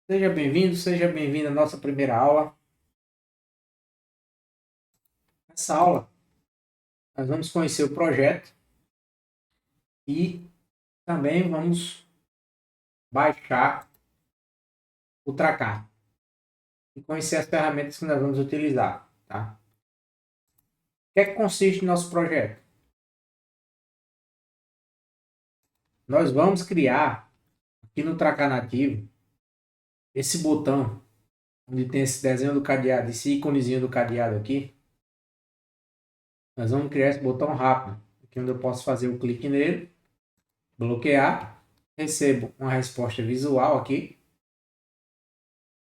Seja bem-vindo à nossa primeira aula. Nessa aula, nós vamos conhecer o projeto e também vamos baixar o Tracar e conhecer as ferramentas que nós vamos utilizar, tá? O que é que consiste o nosso projeto? Nós vamos criar aqui no Tracar nativo esse botão onde tem esse desenho do cadeado, esse íconezinho do cadeado aqui. Nós vamos criar esse botão rápido, aqui onde eu posso fazer o clique nele, bloquear, recebo uma resposta visual aqui.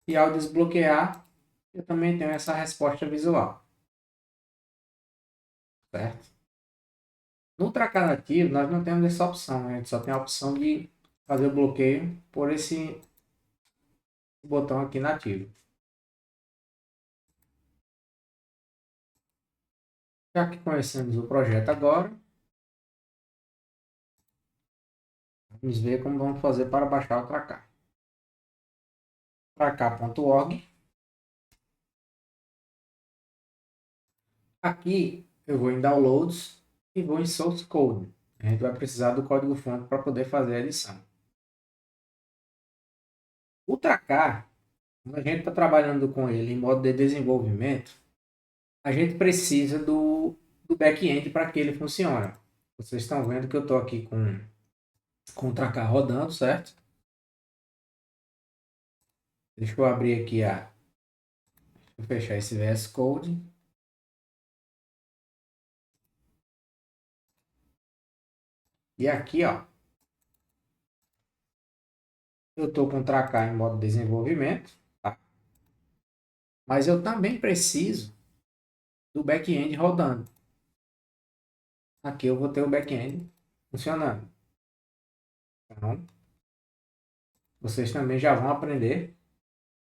E ao desbloquear, eu também tenho essa resposta visual, certo? No Tracar nativo, nós não temos essa opção, né? A gente só tem a opção de fazer o bloqueio por esse botão aqui nativo. Já que conhecemos o projeto agora, vamos ver como vamos fazer para baixar o Tracar. Tracar.org. Aqui eu vou em Downloads e vou em Source Code. A gente vai precisar do código-fonte para poder fazer a edição. O Tracar, quando a gente está trabalhando com ele em modo de desenvolvimento, a gente precisa do back-end para que ele funcione. Vocês estão vendo que eu estou aqui com o Tracar rodando, certo? Deixa eu abrir aqui Deixa eu fechar esse VS Code. E aqui, ó, eu estou com o Tracar em modo desenvolvimento, tá? Mas eu também preciso do back-end rodando. Aqui eu vou ter o back-end funcionando. Então, vocês também já vão aprender,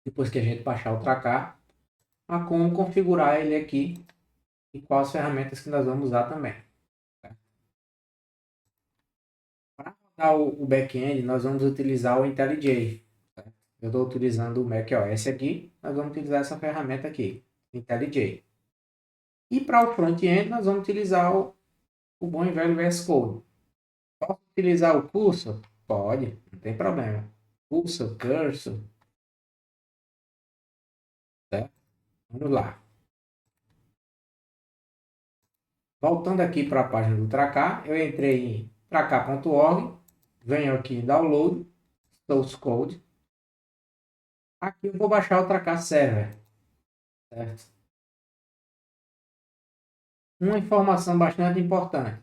depois que a gente baixar o Tracar, a como configurar ele aqui e quais ferramentas que nós vamos usar também. Para rodar o back-end, nós vamos utilizar o IntelliJ. Tá? Eu estou utilizando o macOS aqui, nós vamos utilizar essa ferramenta aqui, IntelliJ. E para o front-end, nós vamos utilizar o bom e velho VS Code. Posso utilizar o Cursor? Pode, não tem problema. Cursor. Certo? Vamos lá. Voltando aqui para a página do Tracar, eu entrei em tracar.org, venho aqui em Download, Source Code. Aqui eu vou baixar o Tracar Server, certo? Uma informação bastante importante.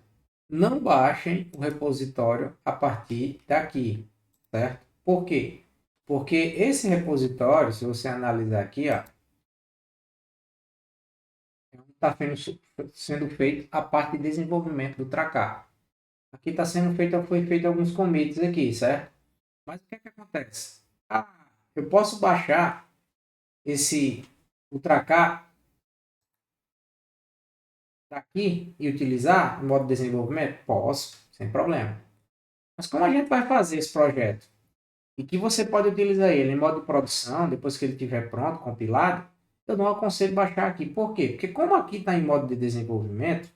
Não baixem o repositório a partir daqui, certo? Por quê? Porque esse repositório, se você analisar aqui, ó, está sendo feito a parte de desenvolvimento do Tracar. Aqui está sendo feito, foi feito alguns commits aqui, certo? Mas o que é que acontece? Eu posso baixar o Tracar daqui e utilizar no modo de desenvolvimento? Posso, sem problema. Mas como a gente vai fazer esse projeto? E que você pode utilizar ele em modo de produção, depois que ele estiver pronto, compilado, eu não aconselho baixar aqui. Por quê? Porque como aqui está em modo de desenvolvimento,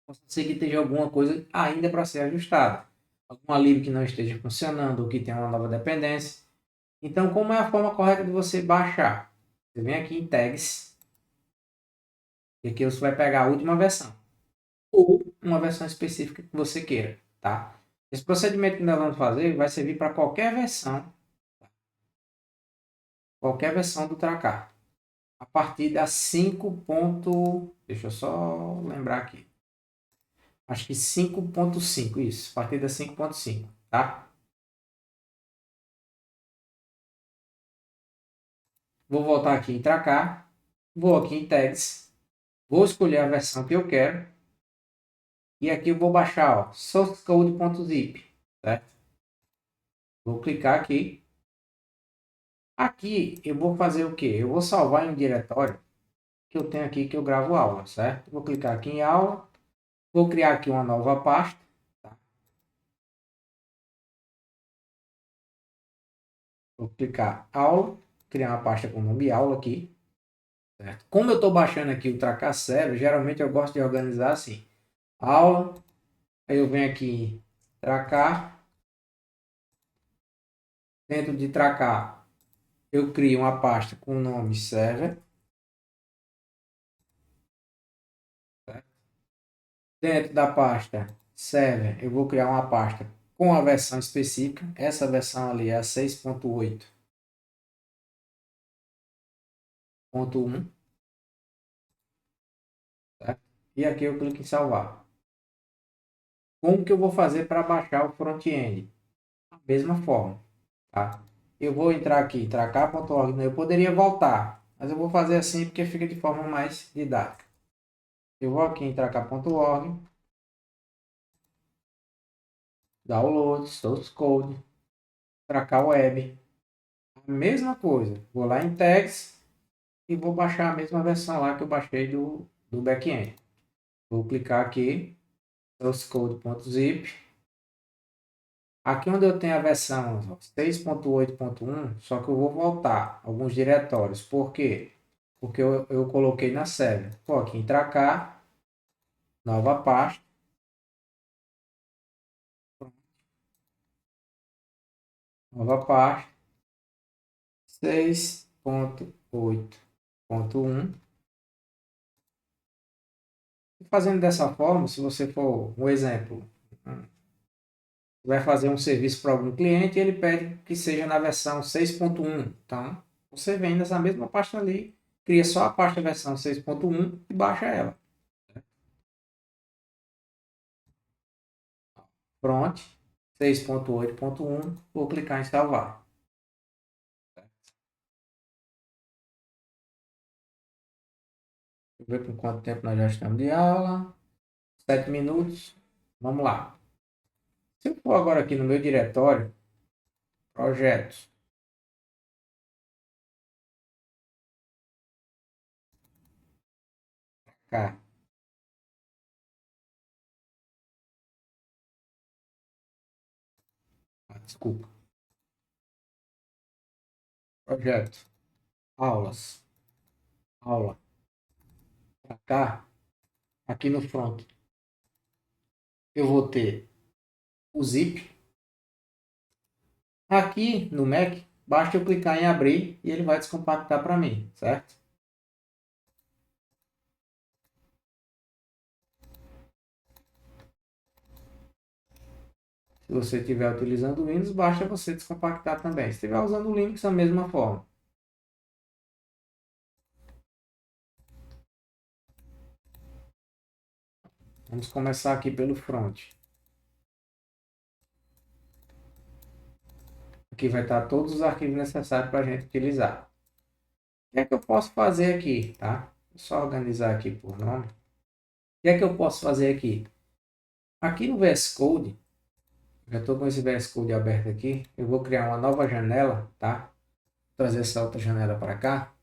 pode ser que esteja alguma coisa ainda para ser ajustada. Alguma lib que não esteja funcionando ou que tenha uma nova dependência. Então, como é a forma correta de você baixar? Você vem aqui em Tags, e aqui você vai pegar a última versão. Ou uma versão específica que você queira, tá? Esse procedimento que nós vamos fazer vai servir para qualquer versão do Tracar. A partir da 5. Deixa eu só lembrar aqui. Acho que 5.5, isso. A partir da 5.5, tá? Vou voltar aqui em Tracar. Vou aqui em Tags. Vou escolher a versão que eu quero. E aqui eu vou baixar, ó, sourcecode.zip, certo? Vou clicar aqui. Aqui eu vou fazer o quê? Eu vou salvar em um diretório que eu tenho aqui que eu gravo aula, certo? Vou clicar aqui em aula. Vou criar aqui uma nova pasta. Tá? Vou clicar aula, criar uma pasta com o nome aula aqui. Certo? Como eu estou baixando aqui o Tracar Server, geralmente eu gosto de organizar assim. Aula, aí eu venho aqui Tracar. Dentro de Tracar, eu crio uma pasta com o nome server. Certo? Dentro da pasta server, eu vou criar uma pasta com a versão específica. Essa versão ali é a 6.8.1. Certo? E aqui eu clico em salvar. Como que eu vou fazer para baixar o front-end? Da mesma forma. Tá? Eu vou entrar aqui, tracar.org. Eu poderia voltar, mas eu vou fazer assim porque fica de forma mais didática. Eu vou aqui em tracar.org, download, source code, tracar web. A mesma coisa. Vou lá em tags e vou baixar a mesma versão lá que eu baixei do back-end. Vou clicar aqui, sourcecode.zip. Aqui onde eu tenho a versão 6.8.1, só que eu vou voltar alguns diretórios. Por quê? Porque eu coloquei na série. Vou aqui em tracar, nova pasta, nova pasta, 6.8.1. Fazendo dessa forma, se você for um exemplo, vai fazer um serviço para algum cliente e ele pede que seja na versão 6.1. Então, você vem nessa mesma pasta ali, cria só a pasta versão 6.1 e baixa ela. Pronto, 6.8.1, vou clicar em salvar. Deixa eu ver com quanto tempo nós já estamos de aula. 7 minutos. Vamos lá. Se eu for agora aqui no meu diretório, projetos, cá, desculpa, projeto, aulas, aula, pra cá, aqui no front, eu vou ter o zip. Aqui no Mac, basta eu clicar em abrir e ele vai descompactar para mim, certo? Se você estiver utilizando o Windows, basta você descompactar também. Se estiver usando o Linux, da mesma forma. Vamos começar aqui pelo front. Aqui vai estar todos os arquivos necessários para a gente utilizar. O que é que eu posso fazer aqui, tá? Vou só organizar aqui por nome. O que é que eu posso fazer aqui? Aqui no VS Code, já estou com esse VS Code aberto aqui. Eu vou criar uma nova janela, tá? Vou trazer essa outra janela para cá.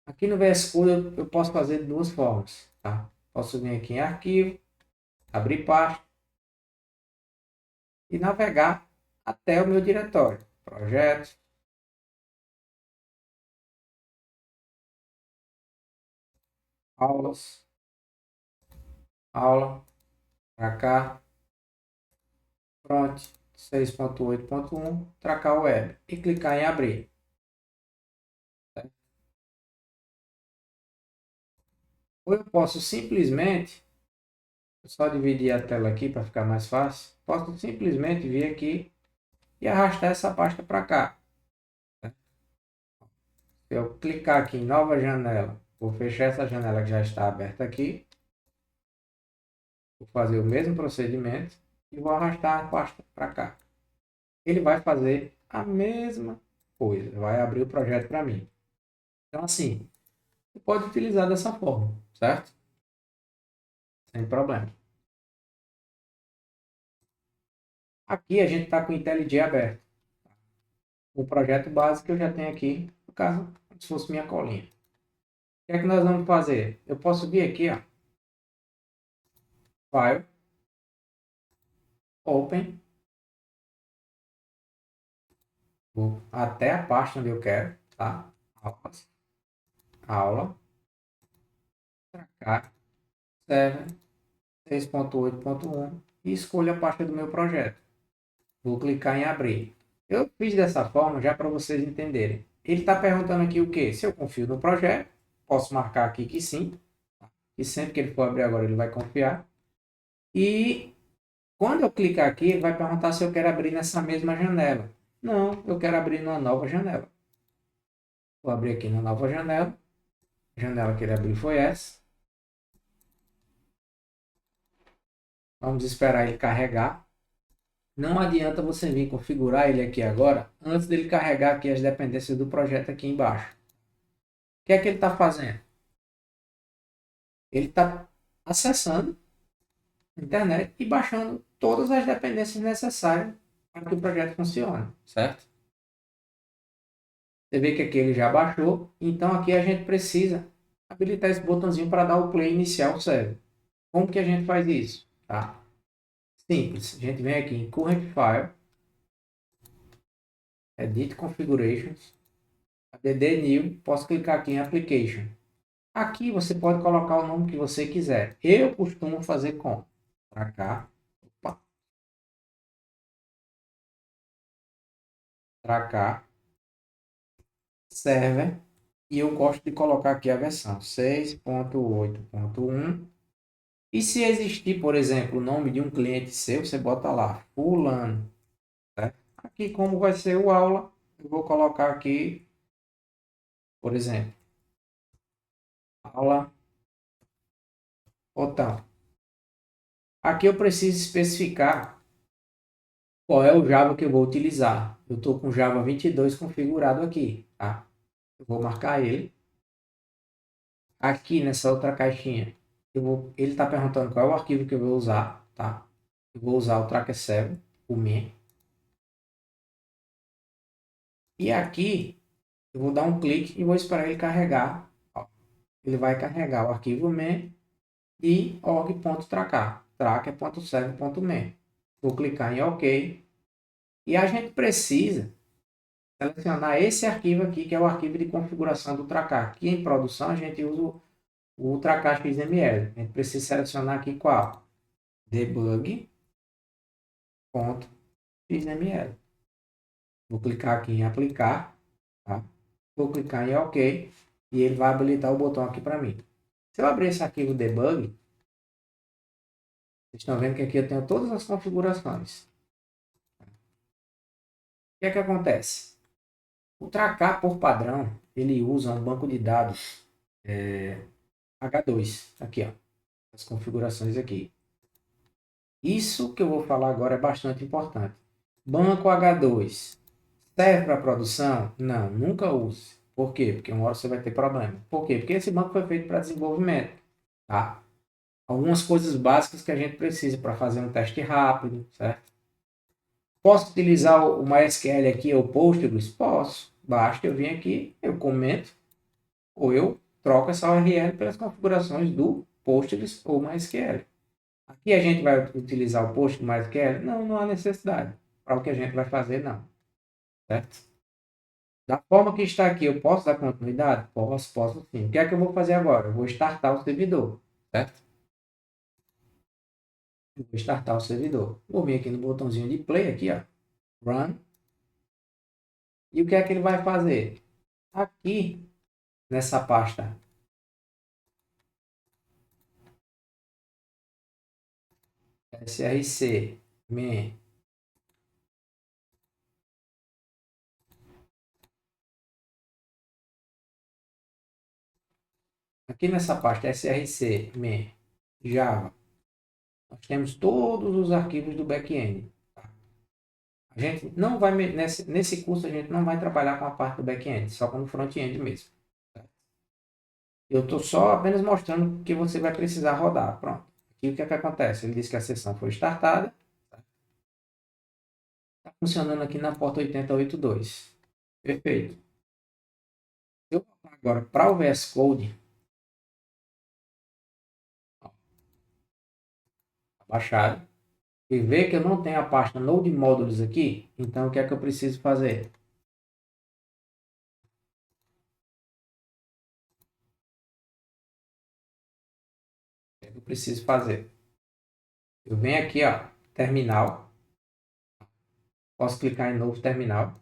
Aqui no VS Code eu posso fazer de duas formas, tá? Posso vir aqui em arquivo, abrir pasta e navegar até o meu diretório. Projetos, aulas, aula, para cá, front 6.8.1, tracar web e clicar em abrir. Ou eu posso simplesmente, só dividir a tela aqui para ficar mais fácil, posso simplesmente vir aqui e arrastar essa pasta para cá. Se eu clicar aqui em nova janela, vou fechar essa janela que já está aberta aqui, vou fazer o mesmo procedimento e vou arrastar a pasta para cá. Ele vai fazer a mesma coisa, vai abrir o projeto para mim. Então assim, você pode utilizar dessa forma, certo? Sem problema. Aqui a gente está com o IntelliJ aberto. O projeto básico eu já tenho aqui, no caso, como se fosse minha colinha. O que é que nós vamos fazer? Eu posso vir aqui, ó, File, Open, Vou até a pasta onde eu quero, tá? Aulas, aula, tracar, server 6.8.1 e escolho a pasta do meu projeto. Vou clicar em abrir. Eu fiz dessa forma já para vocês entenderem. Ele está perguntando aqui o que? Se eu confio no projeto, posso marcar aqui que sim. E sempre que ele for abrir agora, ele vai confiar. E quando eu clicar aqui, ele vai perguntar se eu quero abrir nessa mesma janela. Não, eu quero abrir numa nova janela. Vou abrir aqui na nova janela. A janela que ele abriu foi essa. Vamos esperar ele carregar. Não adianta você vir configurar ele aqui agora, antes dele carregar aqui as dependências do projeto aqui embaixo. O que é que ele está fazendo? Ele está acessando a internet e baixando todas as dependências necessárias para que o projeto funcione, certo? Você vê que aqui ele já baixou, então aqui a gente precisa habilitar esse botãozinho para dar o play inicial server. Como que a gente faz isso? Tá? Simples, a gente vem aqui em Current File, Edit Configurations, add new, posso clicar aqui em Application. Aqui você pode colocar o nome que você quiser. Eu costumo fazer com para cá, opa, para cá, server, e eu gosto de colocar aqui a versão 6.8.1. E se existir, por exemplo, o nome de um cliente seu, você bota lá, fulano. Tá? Aqui, como vai ser o aula, eu vou colocar aqui, por exemplo, aula botão. Aqui eu preciso especificar qual é o Java que eu vou utilizar. Eu estou com Java 22 configurado aqui, tá? Eu vou marcar ele. Aqui nessa outra caixinha, ele está perguntando qual é o arquivo que eu vou usar, tá? Eu vou usar o tracker 7, o min. E aqui eu vou dar um clique e vou esperar ele carregar. Ó, ele vai carregar o arquivo min e org.tracar. tracker.serve.min. Vou clicar em OK. E a gente precisa selecionar esse arquivo aqui, que é o arquivo de configuração do tracar. Aqui em produção a gente usa o tracar XML. A gente precisa selecionar aqui qual? Debug.xml. Vou clicar aqui em aplicar. Tá? Vou clicar em OK. E ele vai habilitar o botão aqui para mim. Se eu abrir esse arquivo debug, vocês estão vendo que aqui eu tenho todas as configurações. O que é que acontece? O tracar, por padrão, ele usa um banco de dados H2. Aqui, ó, as configurações aqui. Isso que eu vou falar agora é bastante importante. Banco H2 serve para produção? Não, nunca use. Por quê? Porque uma hora você vai ter problema. Por quê? Porque esse banco foi feito para desenvolvimento. Tá? Algumas coisas básicas que a gente precisa para fazer um teste rápido, certo? Posso utilizar o MySQL aqui ou Postgres? Posso. Basta eu vir aqui, eu comento, ou eu troco essa URL pelas configurações do Postgres ou MySQL. Aqui a gente vai utilizar o PostgreSQL? Não, não há necessidade. Para o que a gente vai fazer, não. Certo? Da forma que está aqui, eu posso dar continuidade? Posso sim. O que é que eu vou fazer agora? Eu vou startar o servidor. Certo? Eu vou startar o servidor. Vou vir aqui no botãozinho de play, aqui, ó. Run. E o que é que ele vai fazer? Aqui, nessa pasta src min aqui nessa pasta src min java, nós temos todos os arquivos do back-end. Tá? A gente não vai, nesse curso a gente não vai trabalhar com a parte do back-end, só com o front-end mesmo. Tá? Eu estou só apenas mostrando que você vai precisar rodar. Pronto. Aqui o que é que acontece? Ele diz que a sessão foi startada. Está funcionando aqui na porta 8082. Perfeito. Eu vou agora para o VS Code, baixado, e ver que eu não tenho a pasta Node Modules aqui, então o que é que eu preciso fazer? preciso fazer? Eu venho aqui, ó, terminal. Posso clicar em novo terminal.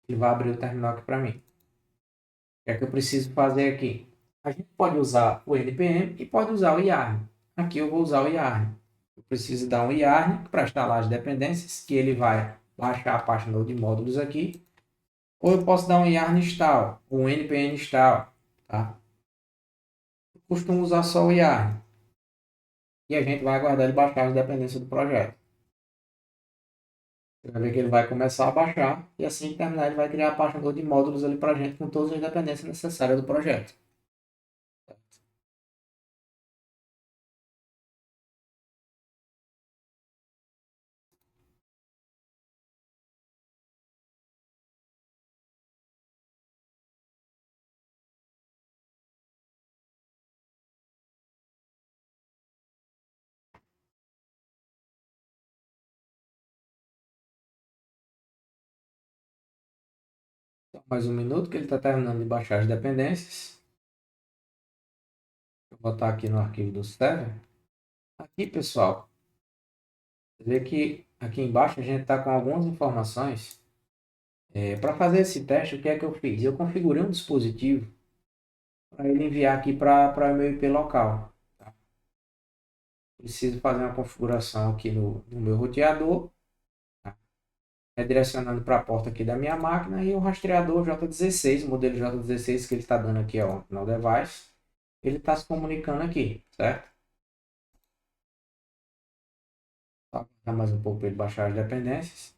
Ele vai abrir o terminal aqui para mim. O que é que eu preciso fazer aqui? A gente pode usar o npm e pode usar o yarn. Aqui eu vou usar o yarn. Eu preciso dar um yarn para instalar as dependências, que ele vai baixar a página de módulos aqui. Ou eu posso dar um yarn install, ou um npm install, tá? Eu costumo usar só o yarn. E a gente vai aguardar ele baixar as dependências do projeto. Você vai ver que ele vai começar a baixar e assim que terminar ele vai criar a página de módulos ali para a gente com todas as dependências necessárias do projeto. Então, mais um minuto que ele está terminando de baixar as dependências. Vou botar aqui no arquivo do server. Aqui, pessoal, você vê que aqui embaixo a gente está com algumas informações. Para fazer esse teste, o que é que eu fiz? Eu configurei um dispositivo para ele enviar aqui para o meu IP local. Tá? Preciso fazer uma configuração aqui no meu roteador, tá? Redirecionando para a porta aqui da minha máquina e o rastreador J16, o modelo J16 que ele está dando aqui ó, no device, ele está se comunicando aqui, certo? Tá? Mais um pouco para ele baixar as dependências.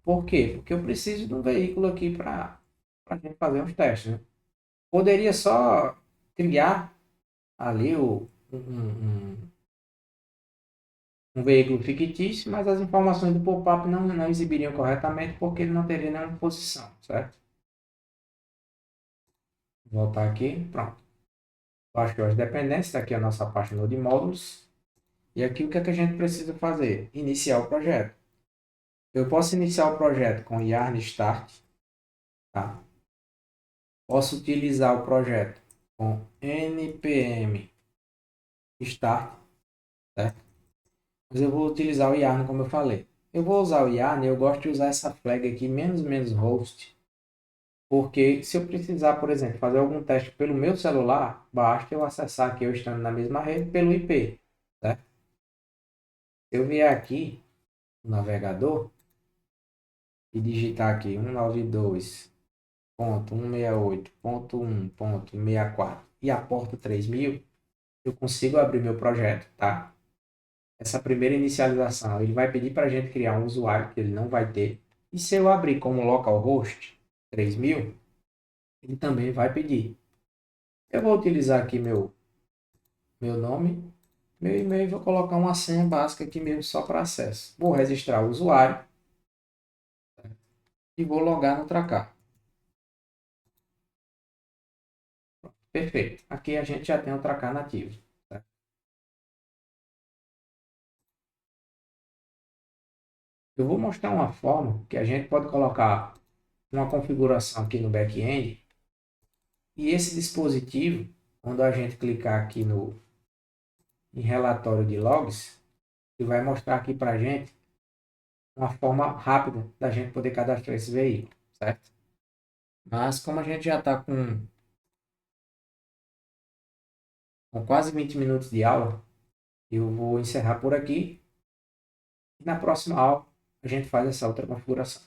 Por quê? Porque eu preciso de um veículo aqui para a gente fazer uns testes, né? Poderia só criar ali um veículo fictício, mas as informações do pop-up não exibiriam corretamente porque ele não teria nenhuma posição, certo? Vou voltar aqui, pronto. Baixou as dependências, aqui a nossa página de módulos. E aqui o que é que a gente precisa fazer? Iniciar o projeto. Eu posso iniciar o projeto com yarn start, tá? Posso utilizar o projeto com npm start, certo? Mas eu vou utilizar o yarn como eu falei. Eu vou usar o yarn, eu gosto de usar essa flag aqui, menos host, porque se eu precisar, por exemplo, fazer algum teste pelo meu celular, basta eu acessar aqui, eu estando na mesma rede, pelo IP, certo? Se eu vier aqui no navegador e digitar aqui 192.168.1.64 e a porta 3000, eu consigo abrir meu projeto, tá? Essa primeira inicialização, ele vai pedir para a gente criar um usuário que ele não vai ter. E se eu abrir como localhost 3000, ele também vai pedir. Eu vou utilizar aqui meu nome, meu e-mail e vou colocar uma senha básica aqui mesmo só para acesso. Vou registrar o usuário e vou logar no Tracar. Perfeito. Aqui a gente já tem o Tracar nativo. Tá? Eu vou mostrar uma forma que a gente pode colocar uma configuração aqui no back-end e esse dispositivo, quando a gente clicar aqui em relatório de logs, ele vai mostrar aqui para a gente uma forma rápida da gente poder cadastrar esse veículo, certo? Mas como a gente já está com quase 20 minutos de aula, eu vou encerrar por aqui e na próxima aula a gente faz essa outra configuração.